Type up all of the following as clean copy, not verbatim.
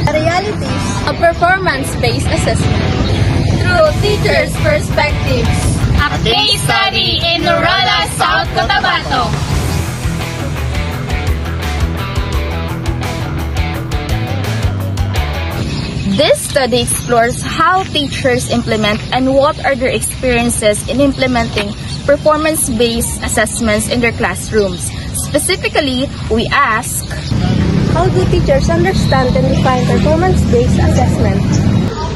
The realities of performance-based assessment through teachers' perspectives. A case study in Norola, South Cotabato. This study explores how teachers implement and what are their experiences in implementing performance-based assessments in their classrooms. Specifically, we ask, how do teachers understand and define performance-based assessment?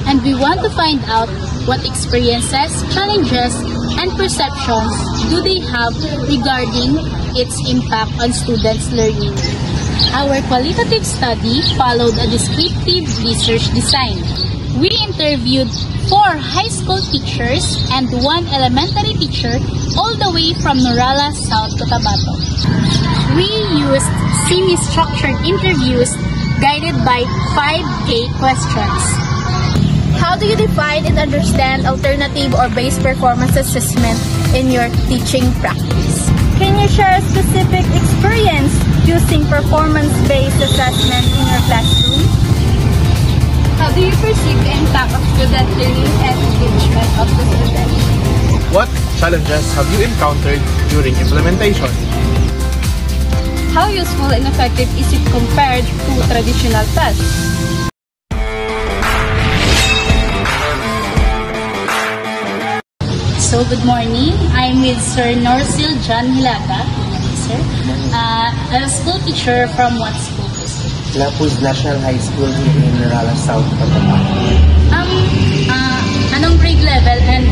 And we want to find out what experiences, challenges, and perceptions do they have regarding its impact on students' learning. Our qualitative study followed a descriptive research design. We interviewed 4 high school teachers and 1 elementary teacher all the way from Norola, South Cotabato. We used semi-structured interviews guided by 5K questions. How do you define and understand alternative or base performance assessment in your teaching practice? Can you share a specific experience using performance-based assessment in your classroom? How do you perceive the impact of student learning and engagement of the students? What challenges have you encountered during implementation? How useful and effective is it compared to traditional tests? So, good morning. I'm with Sir Norcil John Hilata. Sir. I'm a school teacher from what school? Lapuz National High School here in Norola, South Cotabato. Anong grade level and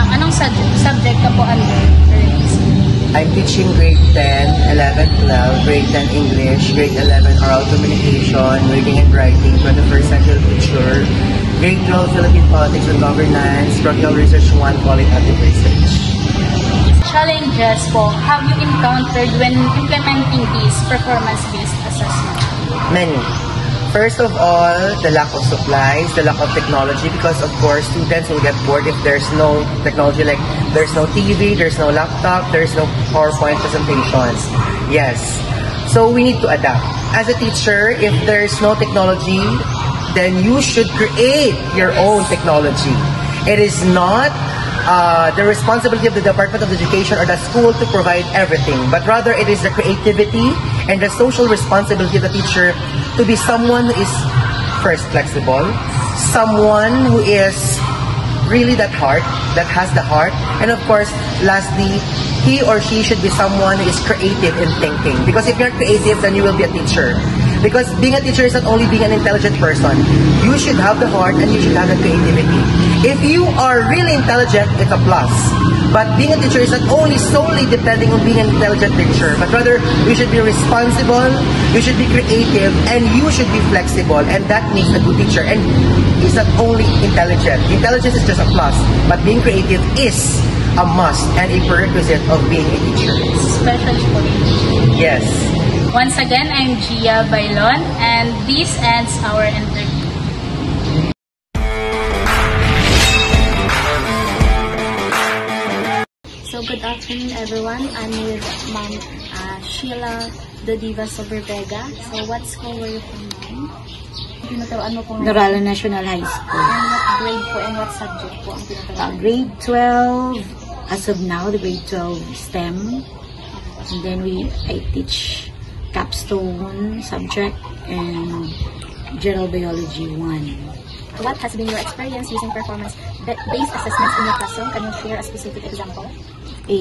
anong subject ka po under? I'm teaching grade 10, 11, 12, grade 10 English, grade 11 oral communication, reading and writing, 21st century literature, grade 12 Philippine politics and governance, structural research 1, qualitative research. Challenges po have you encountered when implementing these performance-based assessment? Many. First of all, the lack of supplies, the lack of technology, because of course students will get bored if there's no technology, like there's no TV, there's no laptop, there's no PowerPoint presentations. Yes. So we need to adapt. As a teacher, if there's no technology, then you should create your own technology. It is not the responsibility of the Department of Education or the school to provide everything, but rather it is the creativity and the social responsibility of the teacher to be someone who is first flexible, someone who is really that has the heart, and of course, lastly, he or she should be someone who is creative in thinking. Because if you're creative, then you will be a teacher. Because being a teacher is not only being an intelligent person. You should have the heart and you should have the creativity. If you are really intelligent, it's a plus. But being a teacher is not only solely depending on being an intelligent teacher, but rather you should be responsible, you should be creative, and you should be flexible. And that makes a good teacher. And it's not only intelligent. Intelligence is just a plus. But being creative is a must and a prerequisite of being a teacher. Especially for you. Yes. Once again, I'm Gia Bailon, and this ends our interview. So good afternoon, everyone. I'm with Ma'am Sheila the Diva Soberbega. So what school were you from, Ma'am? Tinuturuan mo po Norola National High School. And what grade po and what subject po ang tinuturuan? Grade 12, as of now, the grade 12 STEM. And then I teach capstone subject and general biology 1. What has been your experience using performance-based assessments in your classroom? Can you share a specific example?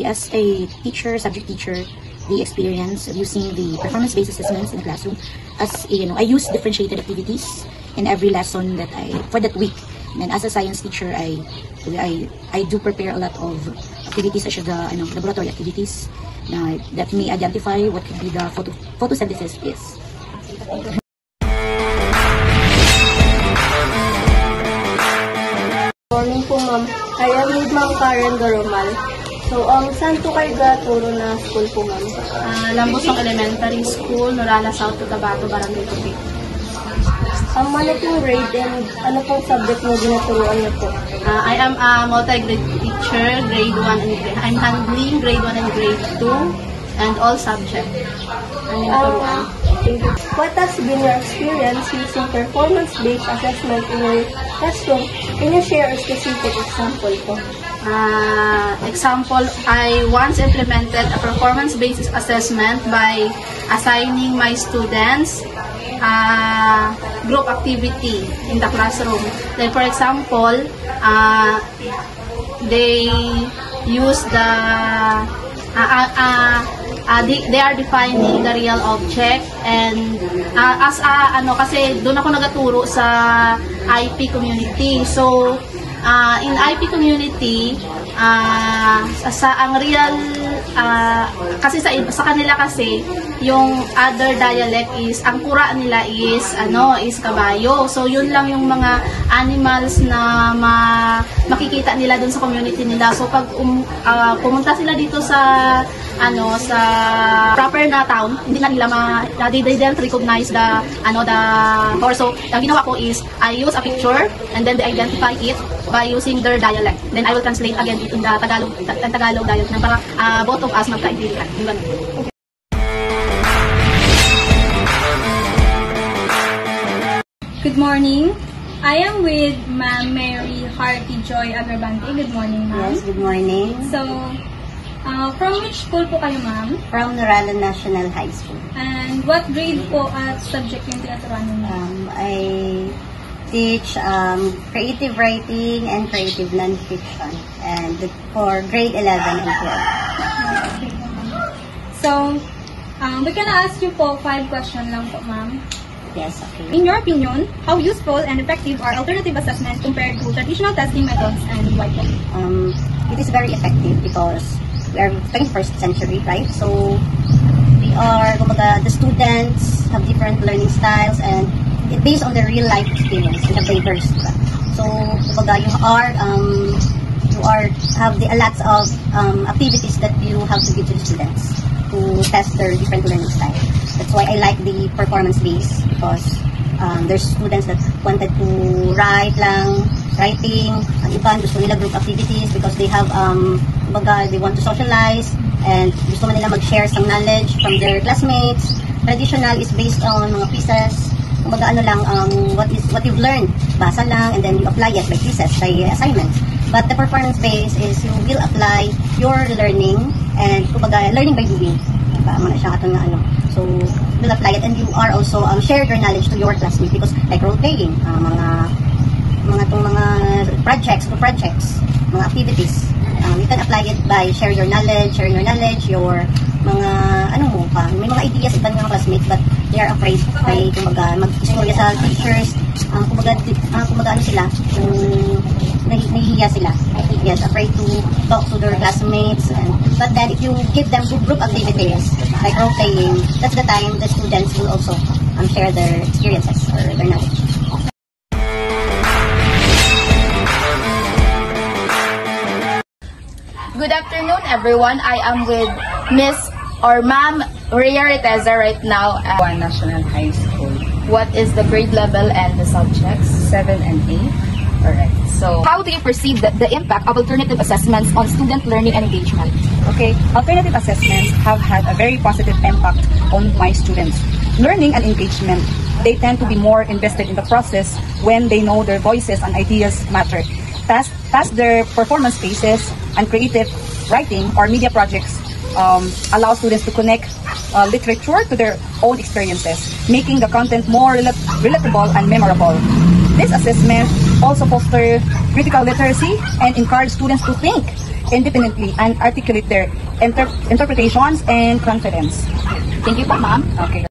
As a teacher, subject teacher, the experience of using the performance-based assessments in the classroom, as I use differentiated activities in every lesson that for that week. And as a science teacher, I do prepare a lot of activities such as the laboratory activities that may identify what could be the photosynthesis is. Morning po, ma'am. I am with Ma'am Karen Garomal. So, saan po kayo gaturo na school po, ma'am? Lambosong Elementary School, Norola, South Cotabato, Barangay Copic. Ano pong grade and ano pong subject mo ginaturuan niyo po? I am a multi-grade teacher, grade 1 and grade. I'm handling grade 1 and grade 2 and all subjects. Ang ginaturuan. thank you. What has been your experience using performance-based assessment in your classroom? Can you share a specific example po? Example, I once implemented a performance-based assessment by assigning my students group activity in the classroom. Like for example, they use the they are defining the real object, and kasi doon ako nagaturo sa IP community. So in IP community, ang real kasi sa kanila kasi yung other dialect is ang kura nila is kabayo. So yun lang yung mga animals na makikita nila dun sa community nila. So pag pumunta sila dito sa sa proper na town, hindi na nila they don't recognize the horse. So ang ginawa ko is I use a picture and then they identify it by using their dialect. Then I will translate again it in the Tagalog dialect para both of us magkaintindihan. Yung ganun. Good morning. I am with Ma'am Mary Harty Joy Agravante. Good morning, ma'am. Yes, good morning. So, from which school po kayo, ma'am? From Noralan National High School. And what grade po at subject yung tinaturuan niyo? I teach creative writing and creative nonfiction, and for grade 11 and 12. So, we can ask you po 5 questions lang po, ma'am. Yes, okay. In your opinion, how useful and effective are alternative assessments compared to traditional testing methods, and why po? It is very effective because we are 21st century, right? So we are, the students have different learning styles, and it based on the real life experience and the diverse. So you have a lot of activities that you have to give to the students to test their different learning style. That's why I like the performance base, because there's students that wanted to writing, ang iba gusto nila group activities because they have they want to socialize and gusto man nila mag-share some knowledge from their classmates. Traditional is based on mga pieces, what you've learned, basa lang, and then you apply it by pieces, by assignments. But the performance base is you will apply your learning, and learning by doing. So you'll apply it, and you are also share your knowledge to your classmates, because like role playing, mga projects, mga activities, you can apply it by sharing your knowledge, your mga may mga ideas ibang mga classmates, but they are afraid mag-istorya sa teachers, sila, nahihiya sila. Yes, afraid to talk to their classmates. But then if you give them group activities like role playing, that's the time the students will also share their experiences or their knowledge. Good afternoon, everyone. I am with Miss or Ma'am Rhea Reteza right now at One National High School. What is the grade level and the subjects? 7 and 8. Alright. So, how do you perceive the impact of alternative assessments on student learning and engagement? Okay, alternative assessments have had a very positive impact on my students' learning and engagement. They tend to be more invested in the process when they know their voices and ideas matter. Thus, their performance spaces and creative writing or media projects allow students to connect literature to their own experiences, making the content more relatable and memorable. This assessment also fosters critical literacy and encourages students to think independently and articulate their interpretations and confidence. Thank you po, ma'am. Okay.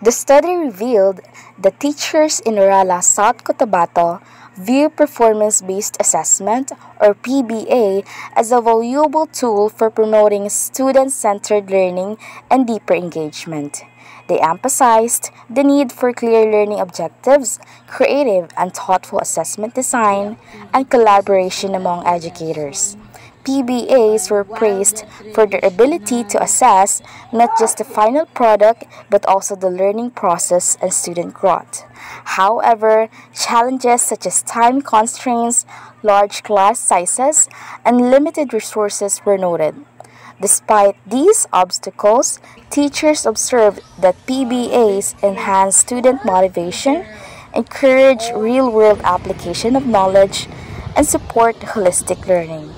The study revealed that teachers in Norala, South Cotabato view performance-based assessment, or PBA, as a valuable tool for promoting student-centered learning and deeper engagement. They emphasized the need for clear learning objectives, creative and thoughtful assessment design, and collaboration among educators. PBAs were praised for their ability to assess not just the final product but also the learning process and student growth. However, challenges such as time constraints, large class sizes, and limited resources were noted. Despite these obstacles, teachers observed that PBAs enhance student motivation, encourage real-world application of knowledge, and support holistic learning.